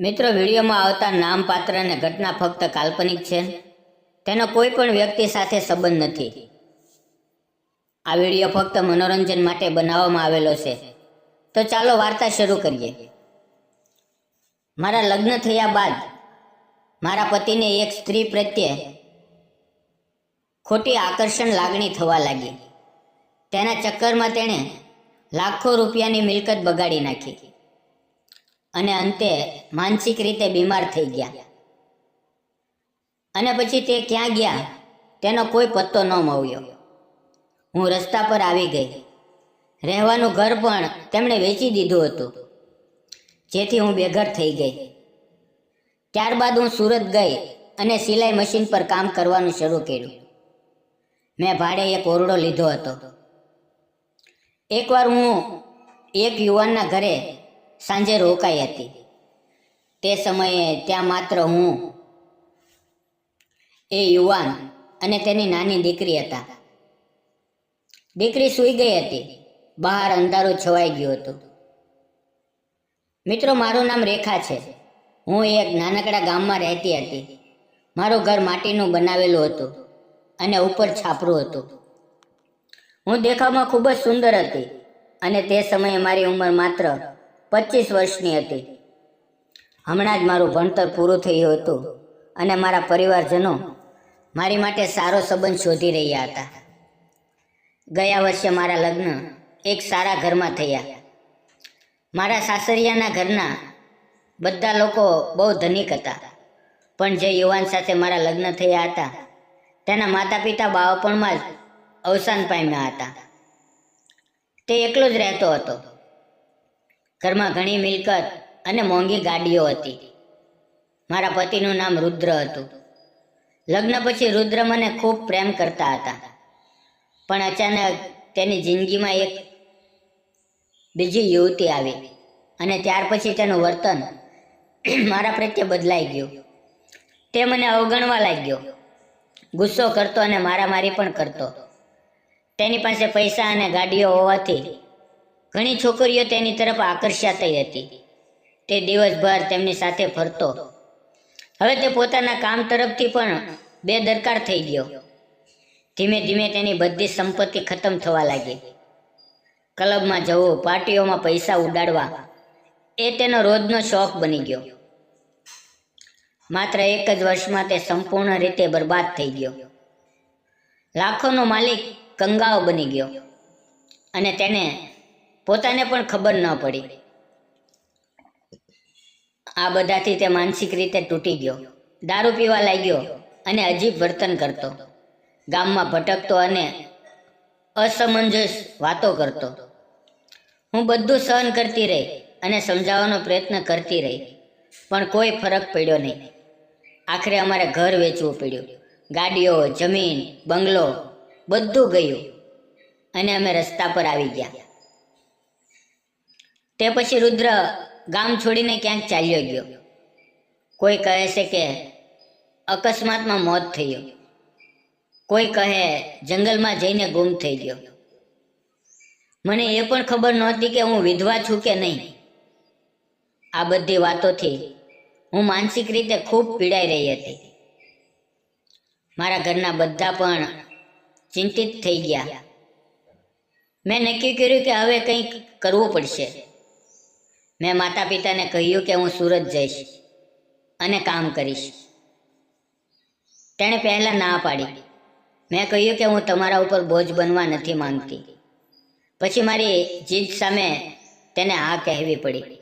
મિત્રો, વિડીયોમાં આવતા નામ, પાત્ર અને ઘટના ફક્ત કાલ્પનિક છે. તેનો કોઈ પણ વ્યક્તિ સાથે સંબંધ નથી. આ વિડીયો ફક્ત મનોરંજન માટે બનાવવામાં આવેલો છે. તો ચાલો વાર્તા શરૂ કરીએ. મારા લગ્ન થયા બાદ મારા પતિને એક સ્ત્રી પ્રત્યે ખોટી આકર્ષણ લાગણી થવા લાગી. તેના ચક્કરમાં તેણે લાખો રૂપિયાની મિલકત બગાડી નાખી અને અંતે માનસિક રીતે બીમાર થઈ ગયા. અને પછી તે ક્યાં ગયા તેનો કોઈ પત્તો ન મળ્યો. હું રસ્તા પર આવી ગઈ. રહેવાનું ઘર પણ તેમણે વેચી દીધું હતું, જેથી હું બેઘર થઈ ગઈ. ત્યારબાદ હું સુરત ગઈ અને સિલાઈ મશીન પર કામ કરવાનું શરૂ કર્યું. મેં ભાડે એક ઓરડો લીધો હતો. એકવાર હું એક યુવાનના ઘરે સાંજે રોકાઈ હતી. તે સમયે ત્યાં માત્ર હું, એ યુવાન અને તેની નાની દીકરી હતા. દીકરી સૂઈ ગઈ હતી. બહાર અંધારું છવાઈ ગયું હતું. મિત્રો, મારું નામ રેખા છે. હું એક નાનકડા ગામમાં રહેતી હતી. મારું ઘર માટીનું બનાવેલું હતું અને ઉપર છાપરું હતું. હું દેખાવમાં ખૂબ જ સુંદર હતી અને તે સમયે મારી ઉંમર માત્ર 25 વર્ષની હતી. હમણાં જ મારું ભણતર પૂરું થયું હતું અને મારા પરિવારજનો મારી માટે સારો સંબંધ શોધી રહ્યા હતા. ગયા વર્ષે મારા લગ્ન એક સારા ઘરમાં થયા. મારા સાસરિયાના ઘરના બધા લોકો બહુ ધનિક હતા, પણ જે યુવાન સાથે મારા લગ્ન થયા હતા તેના માતા પિતા બાળપણમાં જ અવસાન પામ્યા હતા. તે એકલો જ રહેતો હતો. ઘરમાં ઘણી મિલકત અને મોંઘી ગાડીઓ હતી. મારા પતિનું નામ રુદ્ર હતું. લગ્ન પછી રુદ્ર મને ખૂબ પ્રેમ કરતા હતા, પણ અચાનક તેની જિંદગીમાં એક બીજી યુવતી આવી અને ત્યાર પછી તેનું વર્તન મારા પ્રત્યે બદલાઈ ગયું. તે મને અવગણવા લાગ્યો, ગુસ્સો કરતો અને મારામારી પણ કરતો. તેની પાસે પૈસા અને ગાડીઓ હોવાથી ઘણી છોકરીઓ તેની તરફ આકર્ષાતી હતી. તે દિવસભર તેમની સાથે ફરતો. હવે તે પોતાના કામ તરફથી પણ બેદરકાર થઈ ગયો. ધીમે ધીમે તેની બધી સંપત્તિ ખતમ થવા લાગી. ક્લબમાં જવું, પાર્ટીઓમાં પૈસા ઉડાડવા એ તેનો રોજનો શોખ બની ગયો. માત્ર એક જ વર્ષમાં તે સંપૂર્ણ રીતે બરબાદ થઈ ગયો. લાખોનો માલિક કંગાળ બની ગયો અને તેને પોતાને પણ ખબર ન પડી. આ બધાથી તે માનસિક રીતે તૂટી ગયો. દારૂ પીવા લાગ્યો અને અજીબ વર્તન કરતો. ગામમાં ભટકતો અને અસમંજસ વાતો કરતો. હું બધું સહન કરતી રહી અને સમજાવવાનો પ્રયત્ન કરતી રહી, પણ કોઈ ફરક પડ્યો નહીં. આખરે અમારે ઘર વેચવું પડ્યું. ગાડીઓ, જમીન, બંગલો બધું ગયું અને અમે રસ્તા પર આવી ગયા. તે પછી રુદ્ર ગામ છોડીને ક્યાંક ચાલ્યો ગયો. કોઈ કહે છે કે અકસ્માતમાં મોત થયું, કોઈ કહે જંગલમાં જઈને ગુમ થઈ ગયો. મને એ પણ ખબર નહોતી કે હું વિધવા છું કે નહીં. આ બધી વાતોથી હું માનસિક રીતે ખૂબ પીડાઈ રહી હતી. મારા ઘરના બધા પણ ચિંતિત થઈ ગયા. મેં નક્કી કર્યું કે હવે કંઈક કરવું પડશે. મેં માતા પિતાને કહ્યું કે હું સુરત જઈશ અને કામ કરીશ. તેણે પહેલાં ના પાડી. મેં કહ્યું કે હું તમારા ઉપર બોજ બનવા નથી માંગતી. પછી મારી જીદ સામે તેને હા કહેવી પડી.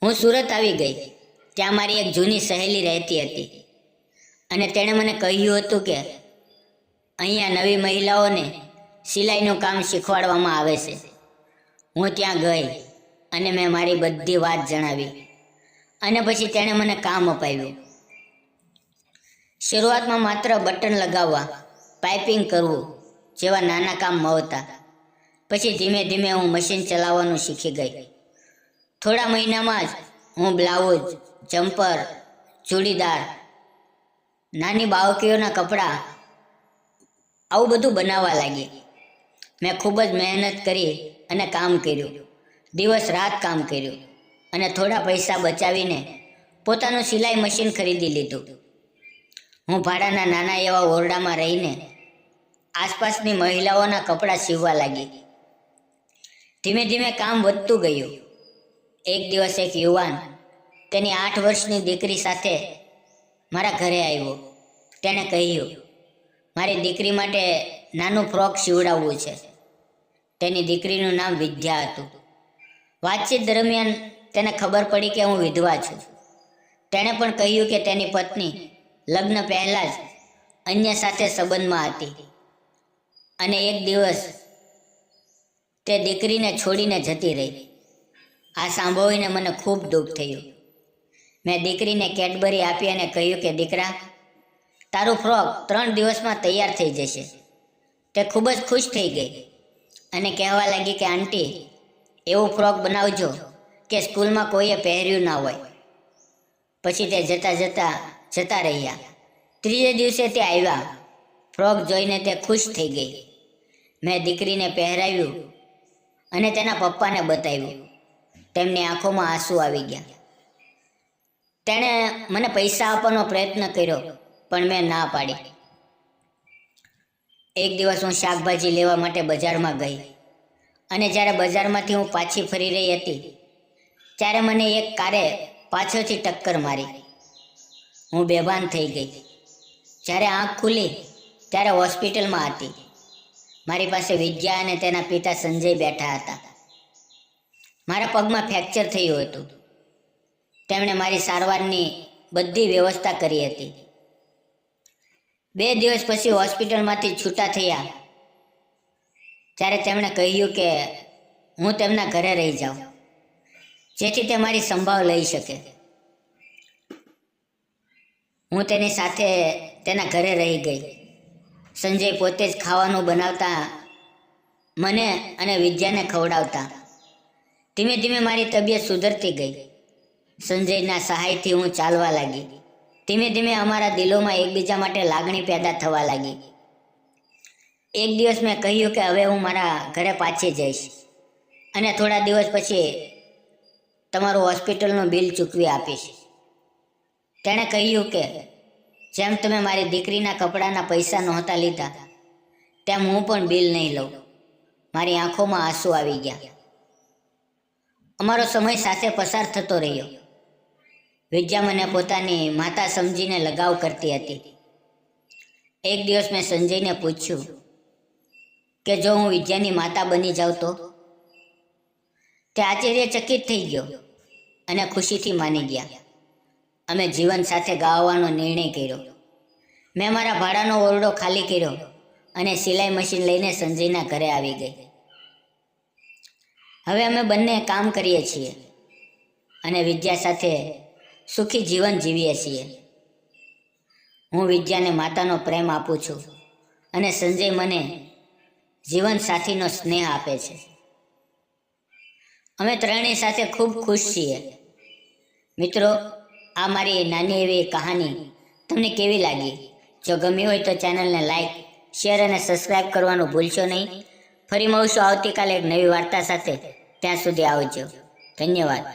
હું સુરત આવી ગઈ. ત્યાં મારી એક જૂની સહેલી રહેતી હતી અને તેણે મને કહ્યું હતું કે અહીંયા નવી મહિલાઓને સિલાઈનું કામ શીખવાડવામાં આવે છે. હું ત્યાં ગઈ અને મેં મારી બધી વાત જણાવી અને પછી તેણે મને કામ અપાવ્યું. શરૂઆતમાં માત્ર બટન લગાવવા, પાઇપિંગ કરવું જેવા નાના કામ મળતા. પછી ધીમે ધીમે હું મશીન ચલાવવાનું શીખી ગઈ. થોડા મહિનામાં જ હું બ્લાઉઝ, જમ્પર, ચૂડીદાર, નાની બાળકીઓના કપડાં આવું બધું બનાવવા લાગી. મેં ખૂબ જ મહેનત કરી અને કામ કર્યું. દિવસ રાત કામ કર્યું. અને થોડા પૈસા બચાવીને પોતાનું સિલાઈ મશીન ખરીદી લીધું. હું ભાડાના નાના એવા ઓરડામાં રહીને આસપાસની મહિલાઓના કપડાં સીવવા લાગી. ધીમે ધીમે કામ વધતું ગયું. એક દિવસ એક યુવાન તેની 8 વર્ષની દીકરી સાથે મારા ઘરે આવ્યો. તેણે કહ્યું, મારી દીકરી માટે નાનું ફ્રોક સીવડાવવું છે. તેની દીકરીનું નામ વિદ્યા હતું. વાતચીત દરમિયાન તેને ખબર પડી કે હું વિધવા છું. તેણે પણ કહ્યું કે તેની પત્ની લગ્ન પહેલાં જ અન્ય સાથે સંબંધમાં હતી અને એક દિવસ તે દીકરીને છોડીને જતી રહી. આ સાંભળીને મને ખૂબ દુઃખ થયું. મેં દીકરીને કેડબરી આપી અને કહ્યું કે દીકરા, તારું ફ્રોક 3 દિવસમાં તૈયાર થઈ જશે. તે ખૂબ જ ખુશ થઈ ગઈ અને કહેવા લાગી કે આંટી, એવું ફ્રોક બનાવજો કે સ્કૂલમાં કોઈએ પહેર્યું ના હોય. પછી તે જતા રહ્યા. ત્રીજે દિવસે તે આવ્યા. ફ્રોક જોઈને તે ખુશ થઈ ગઈ. મેં દીકરીને પહેરાવ્યું અને તેના પપ્પાને બતાવ્યું. તેમની આંખોમાં આંસુ આવી ગયા. તેણે મને પૈસા આપવાનો પ્રયત્ન કર્યો, પણ મેં ના પાડી. એક દિવસ હું શાકભાજી લેવા માટે બજારમાં ગઈ અને જ્યારે બજારમાંથી હું પાછી ફરી રહી હતી ત્યારે મને એક કારે પાછળથી ટક્કર મારી. હું બેભાન થઈ ગઈ. જ્યારે આંખ ખુલી ત્યારે હોસ્પિટલમાં હતી. મારી પાસે વિદ્યા અને તેના પિતા સંજય બેઠા હતા. મારા પગમાં ફ્રેક્ચર થયું હતું. તેમણે મારી સારવારની બધી વ્યવસ્થા કરી હતી. 2 દિવસ પછી હોસ્પિટલમાંથી છૂટા થયા ત્યારે તેમણે કહ્યું કે હું તેમના ઘરે રહી જાઉં, જેથી તે મારી સંભાળ લઈ શકે. હું તેની સાથે તેના ઘરે રહી ગઈ. સંજય પોતે જ ખાવાનું બનાવતા, મને અને વિદ્યાને ખવડાવતા. ધીમે ધીમે મારી તબિયત સુધરતી ગઈ. સંજયના સહાયથી હું ચાલવા લાગી. ધીમે ધીમે અમારા દિલોમાં એકબીજા માટે લાગણી પેદા થવા લાગી. એક દિવસ મેં કહ્યું કે હવે હું મારા ઘરે પાછી જઈશ અને થોડા દિવસ પછી તમારું હોસ્પિટલનું બિલ ચૂકવી આપીશ. તેણે કહ્યું કે જેમ તમે મારી દીકરીના કપડાના પૈસા નહોતા લીધા, તેમ હું પણ બિલ નહીં લઉં. મારી આંખોમાં આંસુ આવી ગયા. અમારો સમય સાથે પસાર થતો રહ્યો. વિદ્યા મને પોતાની માતા સમજીને લગાવ કરતી હતી. એક દિવસ મેં સંજયને પૂછ્યું કે જો હું વિદ્યાની માતા બની જાઉં તો? તે આશ્ચર્યચકિત થઈ ગયો અને ખુશીથી માની ગયા. અમે જીવન સાથે ગાવાનો નિર્ણય કર્યો. મેં મારા ભાડાનો ઓરડો ખાલી કર્યો અને સિલાઈ મશીન લઈને સંજયના ઘરે આવી ગઈ. હવે અમે બંને કામ કરીએ છીએ અને વિદ્યા સાથે સુખી જીવન જીવીએ છીએ. હું વિદ્યાને માતાનો પ્રેમ આપું છું અને સંજય મને જીવન સાથીનો સ્નેહ આપે છે. અમે ત્રણેય સાથે ખૂબ ખુશ છીએ. મિત્રો, આ મારી નાની એવી કહાની તમને કેવી લાગી? જો ગમી હોય તો ચેનલને લાઈક, શેર અને સબસ્ક્રાઈબ કરવાનું ભૂલશો નહીં. ફરી મળશું આવતીકાલે એક નવી વાર્તા સાથે. ત્યાં સુધી આવજો. ધન્યવાદ.